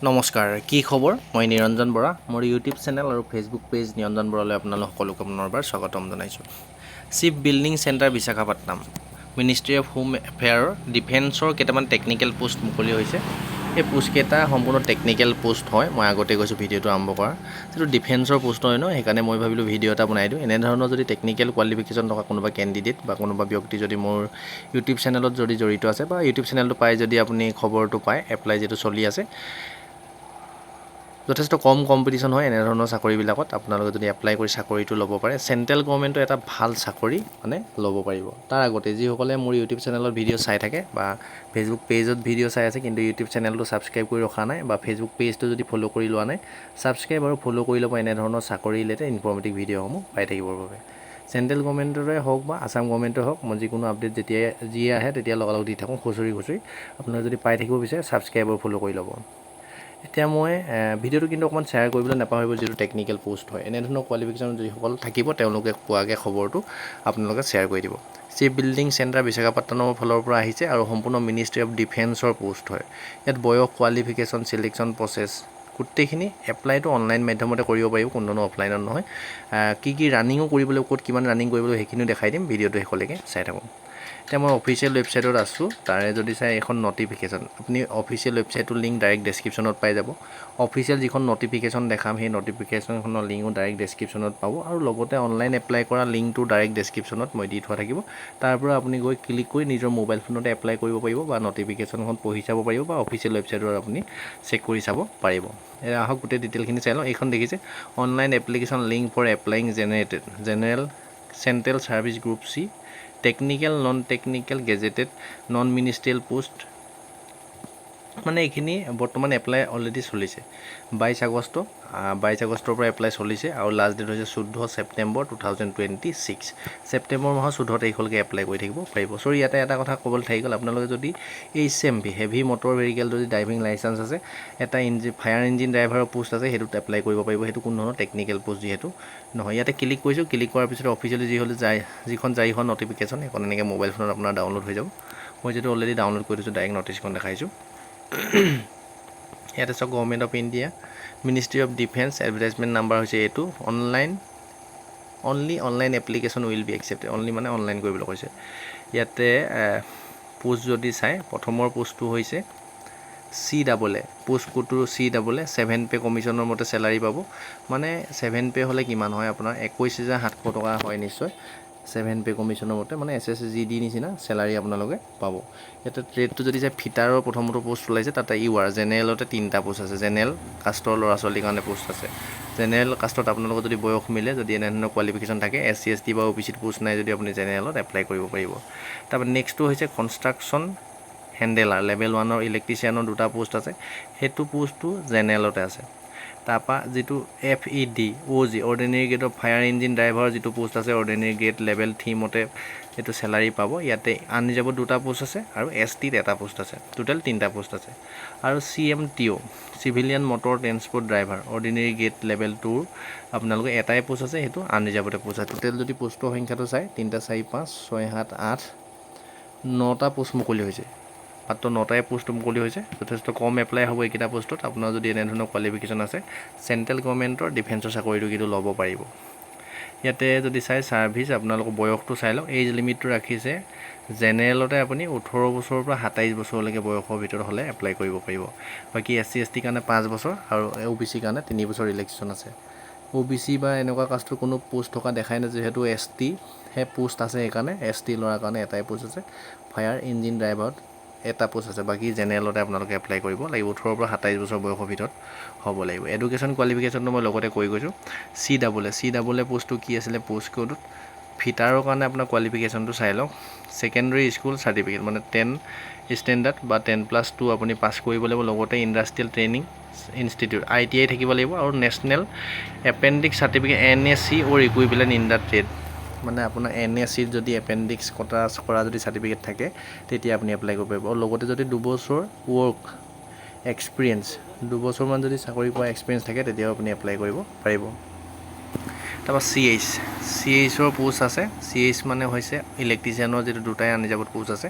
নমস্কাৰ, কি খবৰ? মই নিৰঞ্জন বৰা। মোৰ ইউটিউব চেনেল আৰু ফেচবুক পেজ নিৰঞ্জন বৰালৈ আপোনালোক সকলোকে পুনৰবাৰ স্বাগতম জনাইছোঁ। Chief building centre Visakhapatnam, ministry of home এফেয়াৰৰ ডিফেন্সৰ কেইটামান টেকনিকেল পোষ্ট মুকলি হৈছে। এই পোষ্টকেইটা সম্পূৰ্ণ টেকনিকেল পোষ্ট হয়। মই আগতে কৈছোঁ ভিডিঅ'টো আৰম্ভ কৰা, যিটো ডিফেন্সৰ পোষ্ট হয় ন, সেইকাৰণে মই ভাবিলোঁ ভিডিঅ' এটা বনাই দিওঁ। এনেধৰণৰ যদি টেকনিকেল কোৱালিফিকেশ্যন থকা কোনোবা কেণ্ডিডেট বা কোনোবা ব্যক্তি যদি মোৰ ইউটিউব চেনেলত যদি জড়িত আছে বা ইউটিউব চেনেলটো পাই যদি আপুনি খবৰটো পায়, এপ্লাই যিটো চলি আছে, যথেষ্ট কম কম্পিটিশ্যন হয় এনেধৰণৰ চাকৰিবিলাকত। আপোনালোকে যদি এপ্লাই কৰি চাকৰিটো ল'ব পাৰে, চেণ্ট্ৰেল গভৰ্ণমেণ্টৰ এটা ভাল চাকৰি ল'ব পাৰিব। তাৰ আগতে যিসকলে মোৰ ইউটিউব চেনেলত ভিডিঅ' চাই থাকে বা ফেচবুক পেজত ভিডিঅ' চাই আছে কিন্তু ইউটিউব চেনেলটো ছাবস্ক্ৰাইব কৰি ৰখা নাই বা ফেচবুক পেজটো যদি ফ'ল' কৰি লোৱা নাই, ছাবস্ক্ৰাইব আৰু ফ'ল' কৰি ল'ব এনেধৰণৰ চাকৰি ৰিলেটেড ইনফৰ্মেটিভ ভিডিঅ'সমূহ পাই থাকিবৰ বাবে। চেণ্ট্ৰেল গভৰ্ণমেণ্টৰে হওক বা আছাম গভৰ্ণমেণ্টৰে হওক, মই যিকোনো আপডেট যেতিয়াই যিয়ে আহে তেতিয়া লগালগ দি থাকোঁ খুচৰি আপোনালোকে যদি পাই থাকিব বিচাৰে ছাবস্ক্ৰাইব আৰু ফ'ল' কৰি ল'ব। এতিয়া মই ভিডিঅ'টো কিন্তু অকণমান শ্বেয়াৰ কৰিবলৈ নাপাহৰিব, যিটো টেকনিকেল পোষ্ট হয়। এনেধৰণৰ কোৱালিফিকেশ্যন যিসকল থাকিব তেওঁলোকে পোৱাকৈ খবৰটো আপোনালোকে শ্বেয়াৰ কৰি দিব। চিফ বিল্ডিং চেণ্টাৰ বিশাখাপট্টনমৰ ফালৰ পৰা আহিছে আৰু সম্পূৰ্ণ মিনিষ্ট্ৰী অফ ডিফেন্সৰ পোষ্ট হয়। ইয়াত বয়স, কোৱালিফিকেশ্যন, চিলেকশ্যন প্ৰচেছ গোটেইখিনি এপ্লাইটো অনলাইন মাধ্যমতে কৰিব পাৰিব, কোনো ধৰণৰ অফলাইনত নহয়। কি ৰানিঙো কৰিবলৈ, ক'ত কিমান ৰানিং কৰিবলৈ সেইখিনিও দেখাই দিম। ভিডিঅ'টো শেষলৈকে চাই থাকক। এতিয়া মই অফিচিয়েল ৱেবছাইটত আছোঁ। তাৰে যদি চাই এখন নটিফিকেশ্যন, আপুনি অফিচিয়েল ৱেবছাইটটোৰ লিংক ডাইৰেক্ট ডেছক্ৰিপশ্যনত পাই যাব। অফিচিয়েল যিখন নটিফিকেশ্যন দেখাম, সেই নটিফিকেশ্যনখনৰ লিংকো ডাইৰেক্ট ডেছক্ৰিপশ্যনত পাব আৰু লগতে অনলাইন এপ্লাই কৰা লিংকটো ডাইৰেক্ট ডেছক্ৰিপশ্যনত মই দি থোৱা থাকিব। তাৰ পৰা আপুনি গৈ ক্লিক কৰি নিজৰ মোবাইল ফোনতে এপ্লাই কৰিব পাৰিব বা নটিফিকেশ্যনখন পঢ়ি চাব পাৰিব বা অফিচিয়েল ৱেবছাইটত আপুনি চেক কৰি চাব পাৰিব। আহক গোটেই ডিটেইলখিনি চাই লওঁ। এইখন দেখিছে, online application link for applying general central service group C, technical, non technical, gazetted, non ministerial post. মানে এইখিনি বৰ্তমান এপ্লাই অলৰেডি চলিছে। 22 আগষ্টৰ পৰা এপ্লাই চলিছে আৰু লাষ্ট ডেট হৈছে 14 ছেপ্টেম্বৰ 2026। ছেপ্টেম্বৰ মাহৰ 14 তাৰিখলৈকে এপ্লাই কৰি থাকিব পাৰিব। চৰি, ইয়াতে এটা কথা ক'বলৈ থাকি গ'ল, আপোনালোকে যদি HMV হেভি মটৰ ভেহিকেল যদি ড্ৰাইভিং লাইচেঞ্চ আছে, এটা ফায়াৰ ইঞ্জিন ড্ৰাইভাৰৰ পোষ্ট আছে, সেইটোত এপ্লাই কৰিব পাৰিব। সেইটো কোনো ধৰণৰ টেকনিকেল পোষ্ট যিহেতু নহয়। ইয়াতে ক্লিক কৰিছোঁ, ক্লিক কৰাৰ পিছত অফিচিয়েলি যিখন জাৰি হোৱা নটিফিকেশ্যন, সেইখন এনেকৈ মোবাইল ফোনত আপোনাৰ ডাউনলোড হৈ যাব। মই যিটো অলৰেডি ডাউনলোড কৰি থৈছোঁ, ডাইৰেক্ট নটিছখন দেখাইছোঁ। ইয়াতে চাওক, government of India, ministry of defence, advertisement number হৈছে এইটো। Online application will be accepted. Only মানে অনলাইন কৰিবলৈ কৈছে। ইয়াতে পোষ্ট যদি চাই, প্ৰথমৰ পোষ্টটো হৈছে CAA, পোষ্ট কোডটো CAA, 7 পে কমিশ্যনৰ মতে চেলাৰী পাব। মানে 7 পে হ'লে কিমান হয়, আপোনাৰ 21,700 টকা হয় নিশ্চয়। 7 পে কমিশ্যনৰ মতে মানে SSGD নিচিনা চেলাৰী আপোনালোকে পাব। ইয়াতে ট্ৰেডটো যদি চাই, ফিটাৰৰ প্ৰথমটো পোষ্ট ওলাইছে, তাতে জেনেৰেলতে 3টা পোষ্ট আছে। জেনেৰেল কাষ্টৰ ল'ৰা ছোৱালীৰ কাৰণে পোষ্ট আছে। জেনেৰেল কাষ্টত আপোনালোকৰ যদি বয়স মিলে, যদি এনেধৰণৰ কোৱালিফিকেশ্যন থাকে, SC ST বা OBCত পোষ্ট নাই যদি আপুনি জেনেৰেলত এপ্লাই কৰিব পাৰিব। তাৰপৰা নেক্সটটো হৈছে কনষ্ট্ৰাকশ্যন হেণ্ডেলাৰ, লেভেল 1ৰ ইলেক্ট্ৰিচিয়ানৰ 2টা পোষ্ট আছে, সেইটো পোষ্টটো জেনেৰেলতে আছে। তাৰপৰা যিটো FED OG, অৰ্ডিনেৰী গ্ৰেডৰ ফায়াৰ ইঞ্জিন ড্ৰাইভাৰৰ যিটো পোষ্ট আছে, অৰ্ডিনেৰী গ্ৰেড লেভেল 3 মতে এইটো চেলাৰী পাব। ইয়াতে আনৰিজাৰ্ভত 2টা পোষ্ট আছে আৰু STত এটা পোষ্ট আছে। টোটেল 3টা পোষ্ট আছে। আৰু CMTO, civilian motor transport driver, ordinary grade level 2ৰ আপোনালোকে এটাই পোষ্ট আছে, সেইটো আনৰিজাৰ্ভতে পোষ্ট আছে। টোটেল যদি পোষ্টৰ সংখ্যাটো চাই, 3 4 5 6 7 8 9টা পোষ্ট মুকলি হৈছে। মাত্ৰ 9টাই পোষ্ট মুকলি হৈছে। যথেষ্ট কম এপ্লাই হ'ব এইকেইটা পোষ্টত। আপোনাৰ যদি এনেধৰণৰ কোৱালিফিকেশ্যন আছে, চেণ্ট্ৰেল গভৰ্ণমেণ্টৰ ডিফেন্সৰ চাকৰিটো কিন্তু ল'ব পাৰিব। ইয়াতে যদি চাই ছাৰ্ভিচ, আপোনালোকৰ বয়সটো চাই লওক। এজ লিমিটটো ৰাখিছে জেনেৰেলতে আপুনি 18 বছৰৰ পৰা 27 বছৰলৈকে বয়সৰ ভিতৰত হ'লে এপ্লাই কৰিব পাৰিব। বাকী SC ST কাৰণে 5 বছৰ আৰু OBC কাৰণে 3 বছৰ ৰিলেক্সেশ্যন আছে। OBC বা এনেকুৱা কাষ্টৰ কোনো পোষ্ট থকা দেখাই নাই, যিহেতু ST হে পোষ্ট আছে, সেইকাৰণে ST ল'ৰাৰ কাৰণে এটাই পোষ্ট আছে। ফায়াৰ ইঞ্জিন ড্ৰাইভাৰত এটা পোষ্ট আছে। বাকী জেনেৰেলতে আপোনালোকে এপ্লাই কৰিব লাগিব। 18 পৰা 27 বছৰ বয়সৰ ভিতৰত হ'ব লাগিব। এডুকেশ্যন কোৱালিফিকেশ্যনটো মই লগতে কৈ গৈছোঁ। CAA পোষ্টটো কি আছিলে, পোষ্ট কোডত ফিটাৰৰ কাৰণে আপোনাৰ কোৱালিফিকেশ্যনটো চাই লওক। ছেকেণ্ডেৰী স্কুল চাৰ্টিফিকেট মানে 10 ষ্টেণ্ডাৰ্ড বা 10+2 আপুনি পাছ কৰিব লাগিব। লগতে ইণ্ডাষ্ট্ৰিয়েল ট্ৰেইনিং ইনষ্টিটিউট ITI থাকিব লাগিব আৰু national appendix certificate NSC or equivalent in the trade. মানে আপোনাৰ NSCত যদি এপেণ্ডিক্স কৰা যদি চাৰ্টিফিকেট থাকে, তেতিয়া আপুনি এপ্লাই কৰিব পাৰিব। আৰু লগতে যদি 2 বছৰ ৱৰ্ক এক্সপিৰিয়েঞ্চ, 2 বছৰমান যদি চাকৰি পোৱা এক্সপিৰিয়েঞ্চ থাকে, তেতিয়াও আপুনি এপ্লাই কৰিব পাৰিব। তাৰপৰা CHৰ পোষ্ট আছে। CH মানে হৈছে ইলেক্ট্ৰিচিয়ানৰ যিটো 2টাই আনৰিজাৰ্ভত পোষ্ট আছে।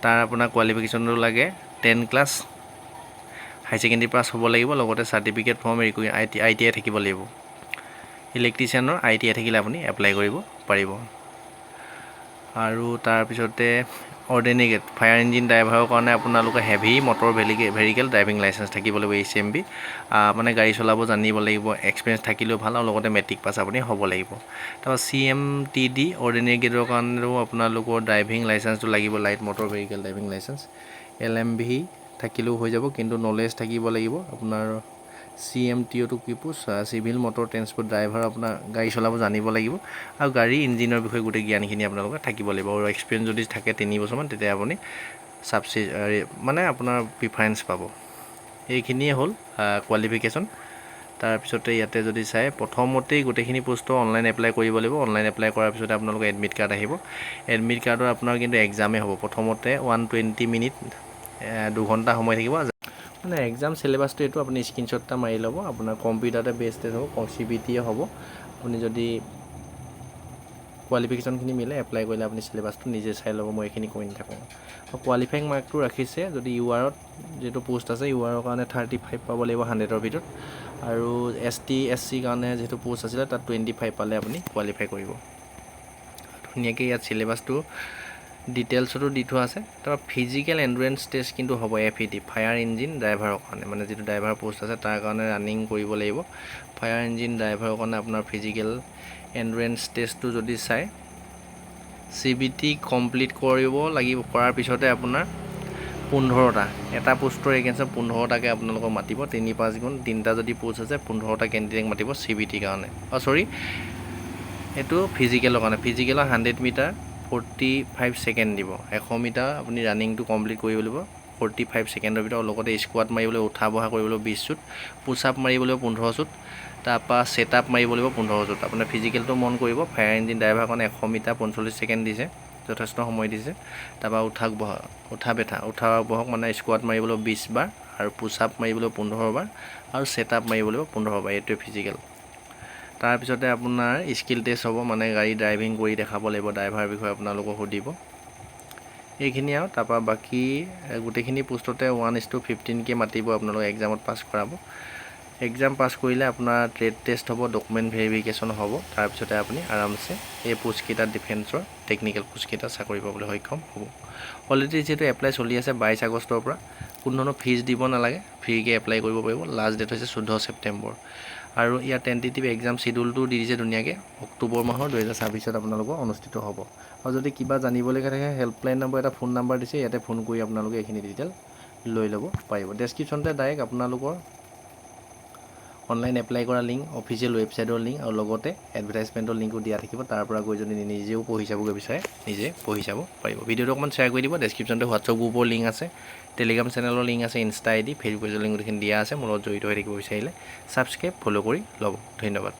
তাৰ আপোনাৰ কোৱালিফিকেশ্যনটো লাগে 10 ক্লাছ হাই ছেকেণ্ডেৰী পাছ হ'ব লাগিব লগতে চাৰ্টিফিকেট ফৰ্ম ITI থাকিব লাগিব ইলেক্ট্ৰিচিয়ানৰ ITI থাকিলে আপুনি এপ্লাই কৰিব পাৰিব আৰু তাৰপিছতে অৰ্ডিনেৰী গেট ফায়াৰ ইঞ্জিন ড্ৰাইভাৰৰ কাৰণে আপোনালোকে heavy motor vehicle driving licence থাকিব লাগিব HMB মানে গাড়ী চলাব জানিব লাগিব এক্সপিৰিয়েঞ্চ থাকিলেও ভাল আৰু লগতে মেট্ৰিক পাছ আপুনি হ'ব লাগিব তাৰপৰা CMTD অৰ্ডিনেৰী গেটৰ কাৰণেও আপোনালোকৰ ড্ৰাইভিং লাইচেঞ্চটো লাগিব light motor vehicle driving licence LMV থাকিলেও হৈ যাব কিন্তু নলেজ থাকিব লাগিব আপোনাৰ CMTOটো কি post civil motor transport driver আপোনাৰ গাড়ী চলাব জানিব লাগিব আৰু গাড়ী ইঞ্জিনৰ বিষয়ে গোটেই জ্ঞানখিনি আপোনালোকে থাকিব লাগিব আৰু এক্সপিৰিয়েঞ্চ যদি থাকে 3 বছৰমান তেতিয়া আপুনি মানে আপোনাৰ প্ৰিফাৰেঞ্চ পাব এইখিনিয়ে হ'ল কোৱালিফিকেশ্যন তাৰপিছতে ইয়াতে যদি চাই প্ৰথমতেই গোটেইখিনি পোষ্টৰ অনলাইন এপ্লাই কৰিব লাগিব অনলাইন এপ্লাই কৰাৰ পিছতে আপোনালোকৰ এডমিট কাৰ্ড আহিব এডমিট কাৰ্ডৰ আপোনাৰ কিন্তু এক্সামেই হ'ব প্ৰথমতে 120 মিনিট 2 ঘণ্টা সময় থাকিব মানে এক্সাম চিলেবাছটো এইটো আপুনি স্ক্ৰীনশ্বট এটা মাৰি ল'ব আপোনাৰ কম্পিউটাৰতে বেছড হ'ব CBT হ'ব আপুনি যদি কোৱালিফিকেশ্যনখিনি মিলে এপ্লাই কৰিলে আপুনি চিলেবাছটো নিজে চাই ল'ব মই এইখিনি কৈ নাথাকোঁ কোৱালিফাইং মাৰ্কটো ৰাখিছে যদি URত যিটো পোষ্ট আছে URৰ কাৰণে 35 পাব লাগিব 100ৰ ভিতৰত আৰু ST SC কাৰণে যিটো পোষ্ট আছিলে তাত 25 পালে আপুনি কোৱালিফাই কৰিব ধুনীয়াকৈ ইয়াত চিলেবাছটো ডিটেইলছতো দি থোৱা আছে তাৰপৰা ফিজিকেল এণ্ডুৰেঞ্চ টেষ্ট কিন্তু হ'ব FET ফায়াৰ ইঞ্জিন ড্ৰাইভাৰৰ কাৰণে মানে যিটো ড্ৰাইভাৰ পোষ্ট আছে তাৰ কাৰণে ৰানিং কৰিব লাগিব ফায়াৰ ইঞ্জিন ড্ৰাইভাৰৰ কাৰণে আপোনাৰ ফিজিকেল এণ্ডুৰেঞ্চ টেষ্টটো যদি চাই CBT কমপ্লিট কৰিব লাগিব কৰাৰ পিছতে আপোনাৰ 15টা এটা পোষ্টৰ এগেইনষ্টত 15টাকৈ আপোনালোকক মাতিব 3-5 গুণ 3টা যদি পোষ্ট আছে 15টা কেণ্ডিডেট মাতিব CBT কাৰণে এইটো ফিজিকেলৰ কাৰণে ফিজিকেলৰ 100 মিটাৰ 45 ছেকেণ্ড দিব 100 মিটাৰ আপুনি ৰানিংটো কমপ্লিট কৰিব লাগিব 45 ছেকেণ্ডৰ ভিতৰত লগতে স্কোৱাট মাৰিবলৈ উঠা বহা কৰিবলৈ 20 চুট পুছ আপ মাৰিবলৈ 15 চুট তাৰপৰা ছেট আপ মাৰিব লাগিব 15 চুট আপোনাৰ ফিজিকেলটো মন কৰিব ফায়াৰ ইঞ্জিন ড্ৰাইভাৰ কাৰণে 100 মিটাৰ 45 ছেকেণ্ড দিছে যথেষ্ট সময় দিছে তাৰপৰা উঠা বহক মানে স্কোৱাট মাৰিবলৈ 20 বাৰ আৰু পুছ আপ মাৰিবলৈ 15 বাৰ আৰু ছেট আপ মাৰিবলৈ 15 বাৰ এইটোৱে ফিজিকেল তাৰপিছতে আপোনাৰ স্কিল টেষ্ট হ'ব মানে গাড়ী ড্ৰাইভিং কৰি দেখাব লাগিব ড্ৰাইভাৰ বিষয়ে আপোনালোকক সুধিব এইখিনি আৰু তাৰপৰা বাকী গোটেইখিনি পোষ্টতে 1:15কৈ মাতিব আপোনালোক এক্সামত পাছ কৰাব এক্সাম পাছ কৰিলে আপোনাৰ ট্ৰেড টেষ্ট হ'ব ডকুমেণ্ট ভেৰিফিকেশ্যন হ'ব তাৰপিছতে আপুনি আৰামছে এই পোষ্টকেইটা ডিফেন্সৰ টেকনিকেল পোষ্টকেইটা চাকৰি পাবলৈ সক্ষম হ'ব অলৰেডি যিহেতু এপ্লাই চলি আছে 22 আগষ্টৰ পৰা কোনো ধৰণৰ ফিজ দিব নালাগে ফ্ৰীকৈ এপ্লাই কৰিব পাৰিব লাষ্ট ডেট হৈছে 14 ছেপ্টেম্বৰ আৰু ইয়াৰ টেণ্টেটিভ এক্সাম চিডিউলটো দি দিছে ধুনীয়াকৈ অক্টোবৰ মাহৰ 2026ত আপোনালোকৰ অনুষ্ঠিত হ'ব আৰু যদি কিবা জানিবলগীয়া থাকে হেল্পলাইন নম্বৰ এটা ফোন নাম্বাৰ দিছে ইয়াতে ফোন কৰি আপোনালোকে এইখিনি ডিটেইল লৈ ল'ব পাৰিব ডেছক্ৰিপশ্যনতে ডাইৰেক্ট আপোনালোকৰ অনলাইন এপ্লাই কৰা লিংক অফিচিয়েল ৱেবছাইটৰ লিংক আৰু লগতে এডভাৰটাইজমেণ্টৰ লিংকো দিয়া থাকিব তাৰ পৰা গৈ যদি নিজেও পঢ়ি চাবগৈ বিচাৰে নিজে পঢ়ি চাব পাৰিব ভিডিঅ'টো অকণমান শ্বেয়াৰ কৰি দিব ডেছক্ৰিপশ্যনতে হোৱাটছআপ গ্ৰুপৰ লিংক আছে টেলিগ্ৰাম চেনেলৰ লিংক আছে ইনষ্টা ID ফেচবুকৰ লিংক গোটেইখিনি দিয়া আছে মোৰ লগত জড়িত হৈ থাকিব বিচাৰিলে ছাবস্ক্ৰাইব ফ'ল' কৰি ল'ব ধন্যবাদ